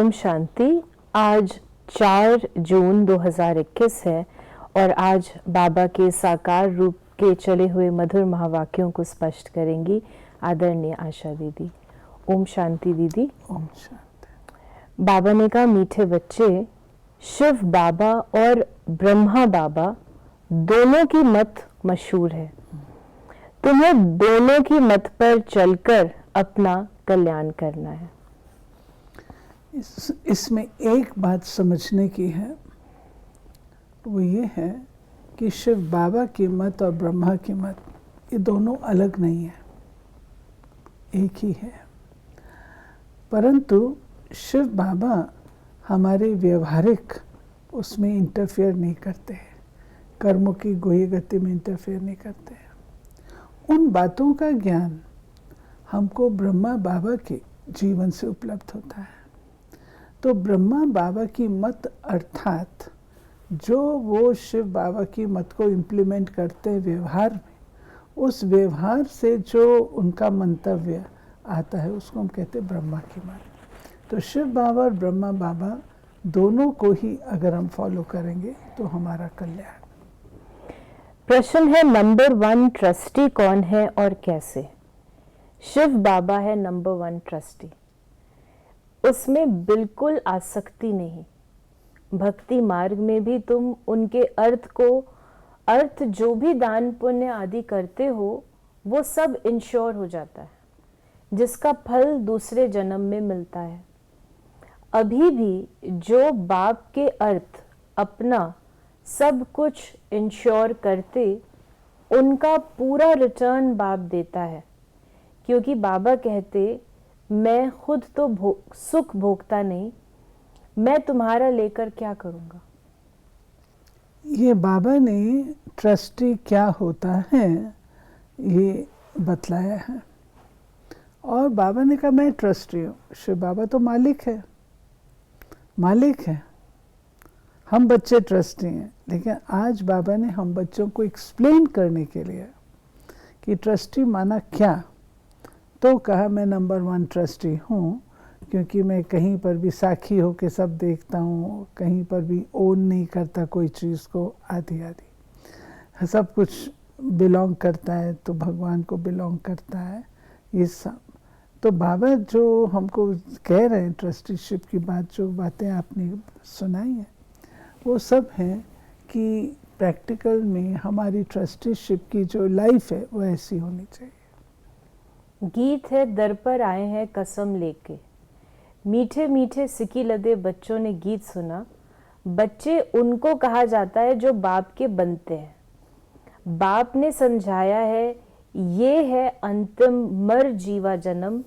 ओम शांति। आज 4 जून 2021 है और आज बाबा के साकार रूप के चले हुए मधुर महावाक्यों को स्पष्ट करेंगी आदरणीय आशा दीदी। ओम शांति दीदी। ओम शांति। बाबा ने कहा, मीठे बच्चे, शिव बाबा और ब्रह्मा बाबा दोनों की मत मशहूर है। तुम्हें दोनों की मत पर चलकर अपना कल्याण करना है। इसमें एक बात समझने की है, वो ये है कि शिव बाबा की मत और ब्रह्मा की मत ये दोनों अलग नहीं है, एक ही है। परंतु शिव बाबा हमारे व्यवहारिक उसमें इंटरफेयर नहीं करते हैं, कर्मों की गोई गति में इंटरफेयर नहीं करते हैं। उन बातों का ज्ञान हमको ब्रह्मा बाबा के जीवन से उपलब्ध होता है। तो ब्रह्मा बाबा की मत अर्थात जो वो शिव बाबा की मत को इम्प्लीमेंट करते हैं व्यवहार में, उस व्यवहार से जो उनका मंतव्य आता है उसको हम कहते हैं ब्रह्मा की मत। तो शिव बाबा और ब्रह्मा बाबा दोनों को ही अगर हम फॉलो करेंगे तो हमारा कल्याण। प्रश्न है, नंबर 1 ट्रस्टी कौन है और कैसे? शिव बाबा है नंबर 1 ट्रस्टी। उसमें बिल्कुल आसक्ति नहीं। भक्ति मार्ग में भी तुम उनके अर्थ जो भी दान पुण्य आदि करते हो वो सब इंश्योर हो जाता है, जिसका फल दूसरे जन्म में मिलता है। अभी भी जो बाप के अर्थ अपना सब कुछ इंश्योर करते, उनका पूरा रिटर्न बाप देता है, क्योंकि बाबा कहते, मैं खुद तो सुख भोगता नहीं, मैं तुम्हारा लेकर क्या करूंगा। ये बाबा ने ट्रस्टी क्या होता है ये बतलाया है। और बाबा ने कहा मैं ट्रस्टी हूँ। शिव बाबा तो मालिक है, हम बच्चे ट्रस्टी हैं। लेकिन आज बाबा ने हम बच्चों को एक्सप्लेन करने के लिए कि ट्रस्टी माना क्या, तो कहा मैं नंबर 1 ट्रस्टी हूँ, क्योंकि मैं कहीं पर भी साखी होके सब देखता हूँ, कहीं पर भी ओन नहीं करता कोई चीज़ को, आदि आदि। सब कुछ बिलोंग करता है तो भगवान को बिलोंग करता है, ये सब। तो बाबा जो हमको कह रहे हैं ट्रस्टीशिप की बात, जो बातें आपने सुनाई हैं, वो सब हैं कि प्रैक्टिकल में हमारी ट्रस्टीशिप की जो लाइफ है वो ऐसी होनी चाहिए। गीत है, दर पर आए हैं कसम लेके। मीठे मीठे सिकी लदे बच्चों ने गीत सुना। बच्चे उनको कहा जाता है जो बाप के बनते हैं। बाप ने समझाया है, ये है अंतिम मर जीवा जन्म,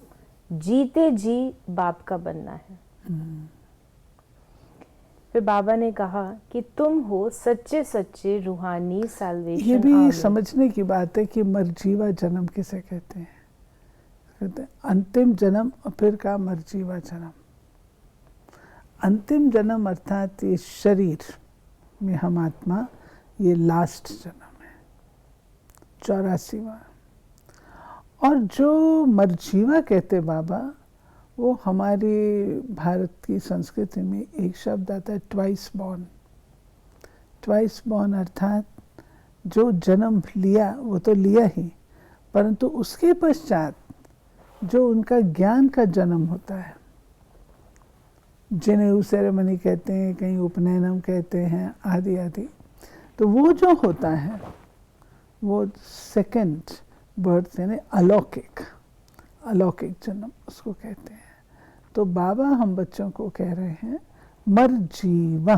जीते जी बाप का बनना है। फिर बाबा ने कहा कि तुम हो सच्चे सच्चे रूहानी सैल्वेशन। ये भी समझने की बात है कि मरजीवा जन्म किसे कहते हैं। कहते हैं अंतिम जन्म, और फिर कहा मरजीवा जन्म। अंतिम जन्म अर्थात ये शरीर में हम आत्मा, ये लास्ट जन्म है, 84वां। और जो मरजीवा कहते बाबा, वो हमारे भारत की संस्कृति में एक शब्द आता है ट्वाइस बॉर्न। ट्वाइस बॉर्न अर्थात जो जन्म लिया वो तो लिया ही, परंतु उसके पश्चात जो उनका ज्ञान का जन्म होता है, जनेऊ सेरेमनी कहते हैं, कहीं उपनयनम कहते हैं, आदि आदि। तो वो जो होता है वो सेकंड बर्थ यानी अलौकिक जन्म उसको कहते हैं। तो बाबा हम बच्चों को कह रहे हैं मर जीवा,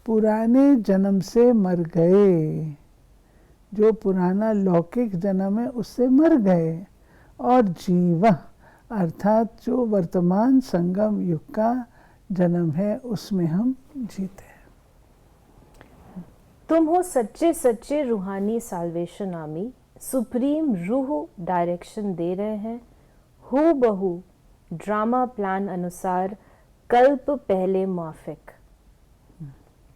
पुराने जन्म से मर गए। जो पुराना लौकिक जन्म है उससे मर गए, और जीवा अर्थात जो वर्तमान संगम युग का जन्म है उसमें हम जीते हैं। तुम हो सच्चे सच्चे रूहानी साल्वेशन आर्मी। सुप्रीम रूह डायरेक्शन दे रहे हैं, हू बहू ड्रामा प्लान अनुसार कल्प पहले माफिक।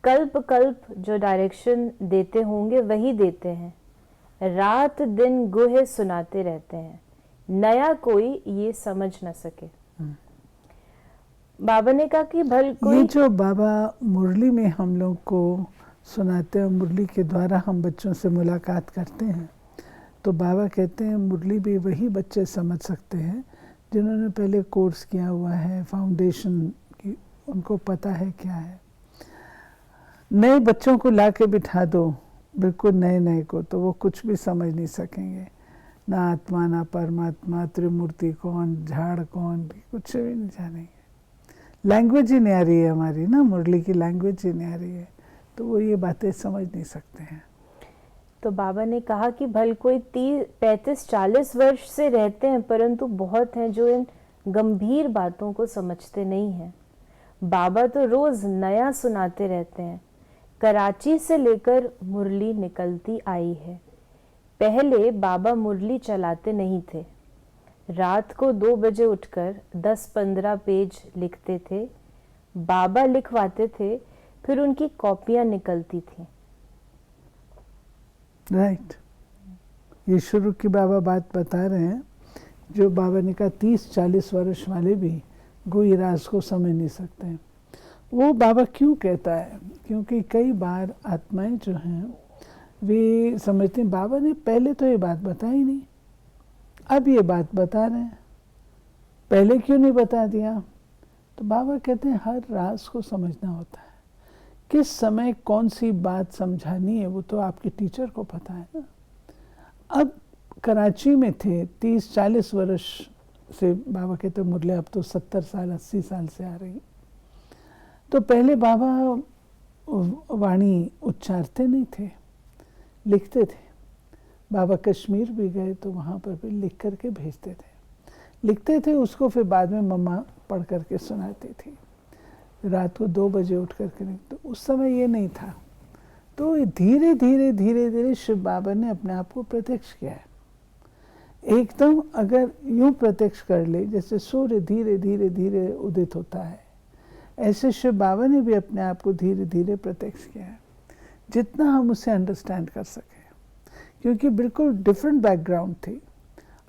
कल्प जो डायरेक्शन देते होंगे वही देते हैं, रात दिन गुहे सुनाते रहते हैं, नया कोई ये समझ न सके। बाबा ने कहा कि भल ये कोई जो बाबा मुरली में हम लोग को सुनाते हैं, मुरली के द्वारा हम बच्चों से मुलाकात करते हैं, तो बाबा कहते हैं मुरली भी वही बच्चे समझ सकते हैं जिन्होंने पहले कोर्स किया हुआ है, फाउंडेशन की, उनको पता है क्या है। नए बच्चों को ला के बिठा दो, बिल्कुल नए नए को, तो वो कुछ भी समझ नहीं सकेंगे, ना आत्मा ना परमात्मा, त्रिमूर्ति कौन, झाड़ कौन, भी कुछ भी नहीं जानेंगे। लैंग्वेज ही नहीं आ रही है हमारी ना, मुरली की लैंग्वेज ही नहीं आ रही है, तो वो ये बातें समझ नहीं सकते हैं। तो बाबा ने कहा कि भल कोई 35-40 वर्ष से रहते हैं, परंतु बहुत हैं जो इन गंभीर बातों को समझते नहीं हैं। बाबा तो रोज नया सुनाते रहते हैं। कराची से लेकर मुरली निकलती आई है। पहले बाबा मुरली चलाते नहीं थे। रात को 2 बजे उठकर 10-15 पेज लिखते थे। बाबा लिखवाते थे, फिर उनकी कॉपियां निकलती थी। राइट, ये शुरू की बाबा बात बता रहे हैं, जो बाबा ने कहा 30-40 वर्ष वाले भी गोई राज को समझ नहीं सकते हैं। वो बाबा क्यों कहता है? क्योंकि कई बार आत्माएं जो हैं वे समझते हैं बाबा ने पहले तो ये बात बताई नहीं, अब ये बात बता रहे हैं, पहले क्यों नहीं बता दिया? तो बाबा कहते हैं हर राज को समझना होता है, किस समय कौन सी बात समझानी है वो तो आपके टीचर को पता है ना। अब कराची में थे 30-40 वर्ष से, बाबा कहते मुरली अब तो 70 साल 80 साल से आ रही। तो पहले बाबा वाणी उच्चारते नहीं थे, लिखते थे। बाबा कश्मीर भी गए तो वहाँ पर भी लिख करके भेजते थे, लिखते थे, उसको फिर बाद में मम्मा पढ़ करके सुनाती थी। रात को 2 बजे उठ करके, तो उस समय ये नहीं था। तो धीरे धीरे धीरे धीरे शिव बाबा ने अपने आप को प्रत्यक्ष किया है। एकदम अगर यूं प्रत्यक्ष कर ले जैसे सूर्य धीरे धीरे धीरे उदित होता है, ऐसे शिव बाबा ने भी अपने आप को धीरे धीरे प्रत्यक्ष किया है, जितना हम उसे अंडरस्टैंड कर सके। क्योंकि बिल्कुल डिफरेंट बैकग्राउंड थी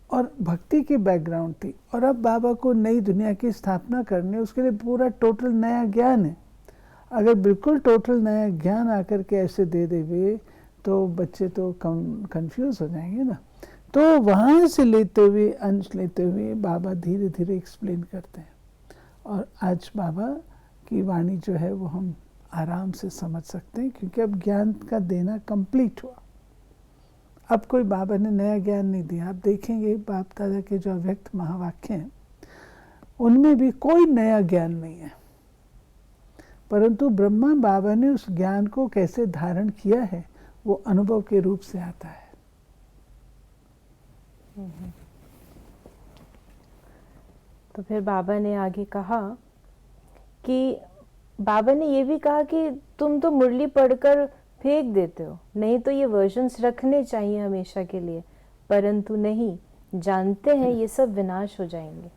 और भक्ति की बैकग्राउंड थी, और अब बाबा को नई दुनिया की स्थापना करनी है, उसके लिए पूरा टोटल नया ज्ञान है। अगर बिल्कुल टोटल नया ज्ञान आकर के ऐसे दे देवे तो बच्चे तो कंफ्यूज हो जाएंगे ना। तो वहाँ से लेते हुए, अंश लेते हुए बाबा धीरे धीरे एक्सप्लेन करते हैं, और आज बाबा की वाणी जो है वो हम आराम से समझ सकते हैं, क्योंकि अब ज्ञान का देना कंप्लीट हुआ। अब कोई बाबा ने नया ज्ञान नहीं दिया। आप देखेंगे बाप दादा के जो अव्यक्त महावाक्य हैं उनमें भी कोई नया ज्ञान नहीं है, परंतु ब्रह्मा बाबा ने उस ज्ञान को कैसे धारण किया है वो अनुभव के रूप से आता है। तो फिर बाबा ने आगे कहा कि बाबा ने ये भी कहा कि तुम तो मुरली पढ़कर फेंक देते हो, नहीं तो ये वर्जन्स रखने चाहिए हमेशा के लिए, परंतु नहीं, जानते हैं ये सब विनाश हो जाएंगे।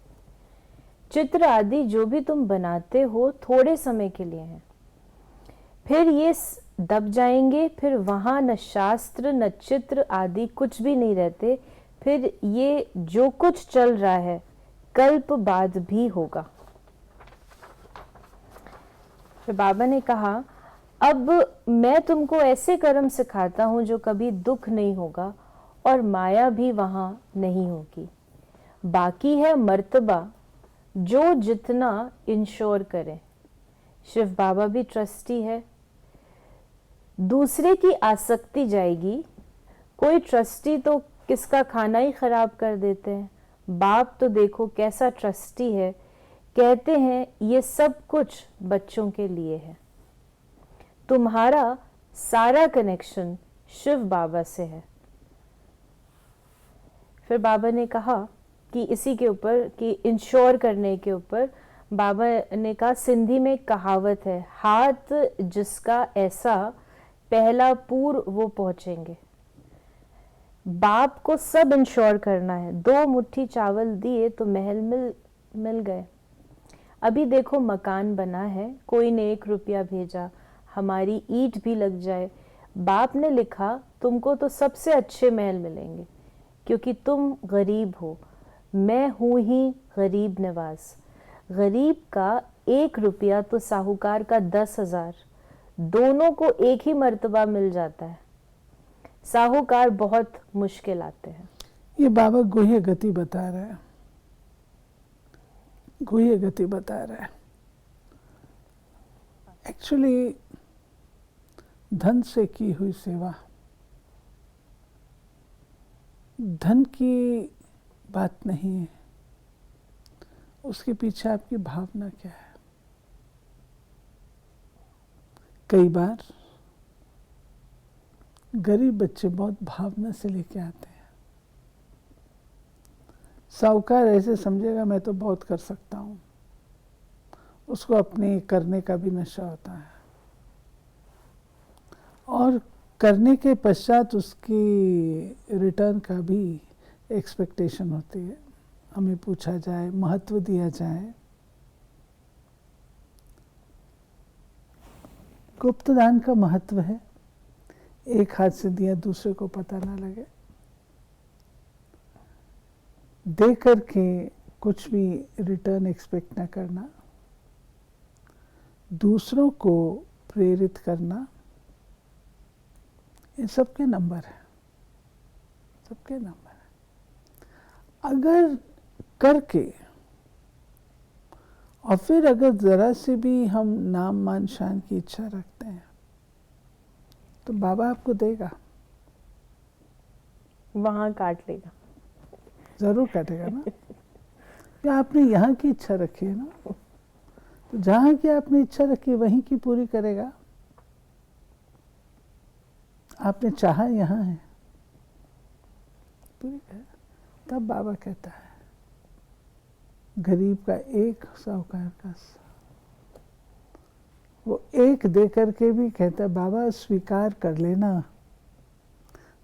चित्र आदि जो भी तुम बनाते हो थोड़े समय के लिए हैं, फिर ये दब जाएंगे, फिर वहां न शास्त्र न चित्र आदि कुछ भी नहीं रहते, फिर ये जो कुछ चल रहा है कल्प बाद भी होगा। फिर बाबा ने कहा अब मैं तुमको ऐसे कर्म सिखाता हूं जो कभी दुख नहीं होगा और माया भी वहां नहीं होगी। बाकी है मर्तबा, जो जितना इंश्योर करे। शिव बाबा भी ट्रस्टी है। दूसरे की आसक्ति जाएगी। कोई ट्रस्टी तो किसका खाना ही खराब कर देते हैं। बाप तो देखो कैसा ट्रस्टी है, कहते हैं ये सब कुछ बच्चों के लिए है। तुम्हारा सारा कनेक्शन शिव बाबा से है। फिर बाबा ने कहा कि इसी के ऊपर, कि इंश्योर करने के ऊपर, बाबा ने कहा सिंधी में कहावत है, हाथ जिसका ऐसा पहला पूर वो पहुंचेंगे। बाप को सब इंश्योर करना है। 2 मुट्ठी चावल दिए तो महल मिल गए। अभी देखो मकान बना है, कोई ने 1 रुपया भेजा, हमारी ईंट भी लग जाए, बाप ने लिखा तुमको तो सबसे अच्छे महल मिलेंगे, क्योंकि तुम गरीब हो। मैं हूं ही गरीब नवाज। गरीब का 1 रुपया तो साहूकार का 10,000, दोनों को एक ही मर्तबा मिल जाता है। साहूकार बहुत मुश्किल आते हैं। ये बाबा गुह्य गति बता रहे हैं, गुह्य गति बता रहे हैं। एक्चुअली धन से की हुई सेवा, धन की बात नहीं है, उसके पीछे आपकी भावना क्या है। कई बार गरीब बच्चे बहुत भावना से लेके आते हैं। साहूकार ऐसे समझेगा मैं तो बहुत कर सकता हूँ, उसको अपने करने का भी नशा होता है, और करने के पश्चात उसकी रिटर्न का भी एक्सपेक्टेशन होती है, हमें पूछा जाए, महत्व दिया जाए। गुप्त दान का महत्व है, एक हाथ से दिया दूसरे को पता ना लगे। दे करके कुछ भी रिटर्न एक्सपेक्ट ना करना, दूसरों को प्रेरित करना, ये सबके नंबर है, सबके नंबर है। अगर करके और फिर अगर जरा से भी हम नाम मान शान की इच्छा रखते हैं तो बाबा आपको देगा, वहां काट लेगा, जरूर काटेगा ना। क्या आपने यहाँ की इच्छा रखी है ना, तो जहाँ की आपने इच्छा रखी है वहीं की पूरी करेगा। आपने चाहा यहाँ है, पूरी करे। तब बाबा कहता है गरीब का एक, साहूकार का 100। वो एक दे करके भी कहता है बाबा स्वीकार कर लेना,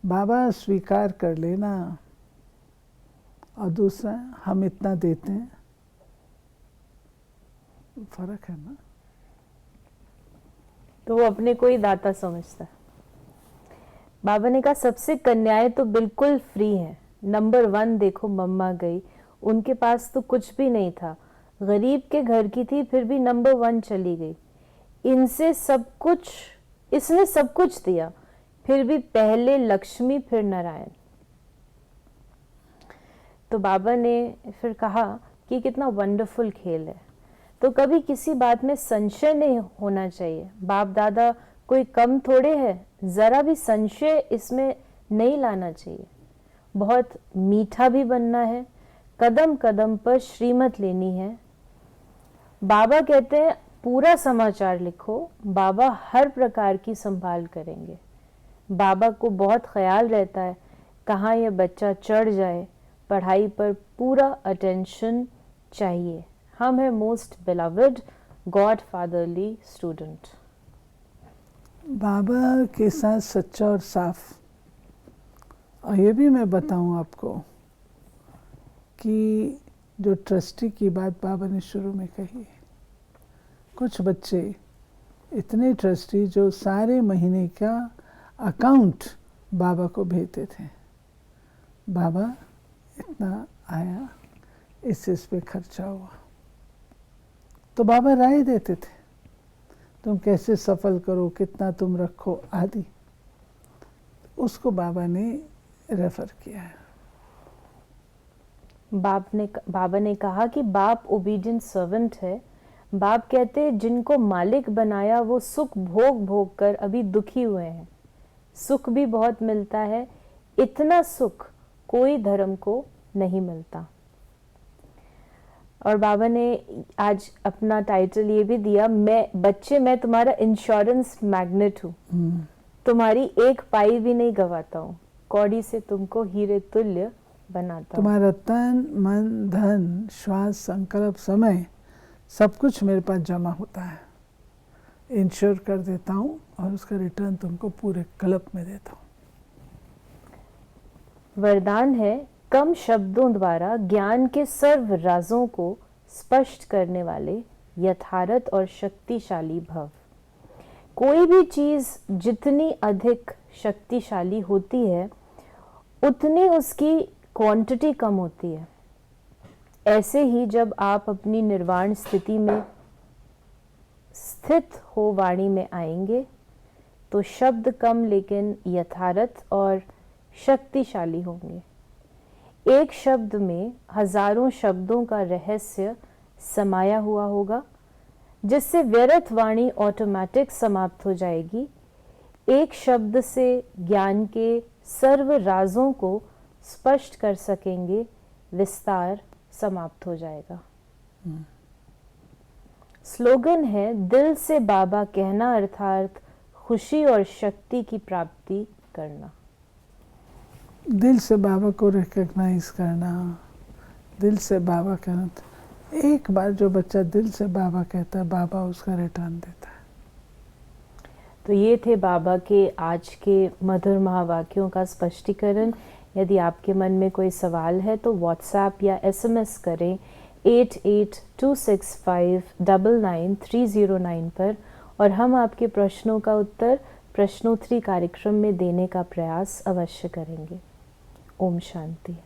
बाबा स्वीकार कर लेना। और दूसरा, हम इतना देते हैं, फर्क है ना। तो वो अपने को ही दाता समझता है। बाबा ने कहा सबसे कन्याएं तो बिल्कुल फ्री हैं। नंबर 1 देखो, मम्मा गई, उनके पास तो कुछ भी नहीं था, गरीब के घर की थी, फिर भी नंबर 1 चली गई। इनसे सब कुछ, इसने सब कुछ दिया, फिर भी पहले लक्ष्मी फिर नारायण। तो बाबा ने फिर कहा कि कितना वंडरफुल खेल है, तो कभी किसी बात में संशय नहीं होना चाहिए। बाप दादा कोई कम थोड़े है, जरा भी संशय इसमें नहीं लाना चाहिए। बहुत मीठा भी बनना है, कदम कदम पर श्रीमत लेनी है। बाबा कहते हैं पूरा समाचार लिखो, बाबा हर प्रकार की संभाल करेंगे। बाबा को बहुत ख्याल रहता है कहाँ ये बच्चा चढ़ जाए, पढ़ाई पर पूरा अटेंशन चाहिए। हम हैं most beloved god fatherly student. बाबा के साथ सच्चा और साफ। और ये भी मैं बताऊं आपको कि जो ट्रस्टी की बात बाबा ने शुरू में कही, कुछ बच्चे इतने ट्रस्टी जो सारे महीने का अकाउंट बाबा को भेजते थे, बाबा इतना आया, इससे इस पे खर्चा हुआ, तो बाबा राय देते थे तुम कैसे सफल करो, कितना तुम रखो आदि। उसको बाबा ने रेफर किया है। बाबा ने कहा कि बाप ओबीडिएंट सर्वेंट है। बाप कहते हैं जिनको मालिक बनाया वो सुख भोग भोग कर अभी दुखी हुए हैं। सुख भी बहुत मिलता है, इतना सुख कोई धर्म को नहीं मिलता। और बाबा ने आज अपना टाइटल ये भी दिया, मैं तुम्हारा इंश्योरेंस मैग्नेट हूँ, तुम्हारी एक पाई भी नहीं गवाता हूँ, कौड़ी से तुमको हीरे तुल्य बनाता हूँ। तुम्हारा तन मन धन श्वास संकल्प समय सब कुछ मेरे पास जमा होता है, इंश्योर कर देता हूँ और उसका रिटर्न तुमको पूरे कल्प में देता हूँ। वरदान है कम शब्दों द्वारा ज्ञान के सर्व राजों को स्पष्ट करने वाले यथार्थ और शक्तिशाली भव। कोई भी चीज जितनी अधिक शक्तिशाली होती है उतनी उसकी क्वांटिटी कम होती है। ऐसे ही जब आप अपनी निर्वाण स्थिति में स्थित हो वाणी में आएंगे तो शब्द कम लेकिन यथार्थ और शक्तिशाली होंगे। एक शब्द में हजारों शब्दों का रहस्य समाया हुआ होगा, जिससे व्यर्थ वाणी ऑटोमेटिक समाप्त हो जाएगी। एक शब्द से ज्ञान के सर्व राजों को स्पष्ट कर सकेंगे, विस्तार समाप्त हो जाएगा। स्लोगन है, दिल से बाबा कहना अर्थात खुशी और शक्ति की प्राप्ति करना। दिल से बाबा को रिकग्नाइज करना, दिल से बाबा कहना। एक बार जो बच्चा दिल से बाबा कहता है, बाबा उसका रिटर्न देता है। तो ये थे बाबा के आज के मधुर महावाक्यों का स्पष्टीकरण। यदि आपके मन में कोई सवाल है तो व्हाट्सएप या एसएमएस करें 8826599309 पर, और हम आपके प्रश्नों का उत्तर प्रश्नोत्तरी कार्यक्रम में देने का प्रयास अवश्य करेंगे। ओम शांति।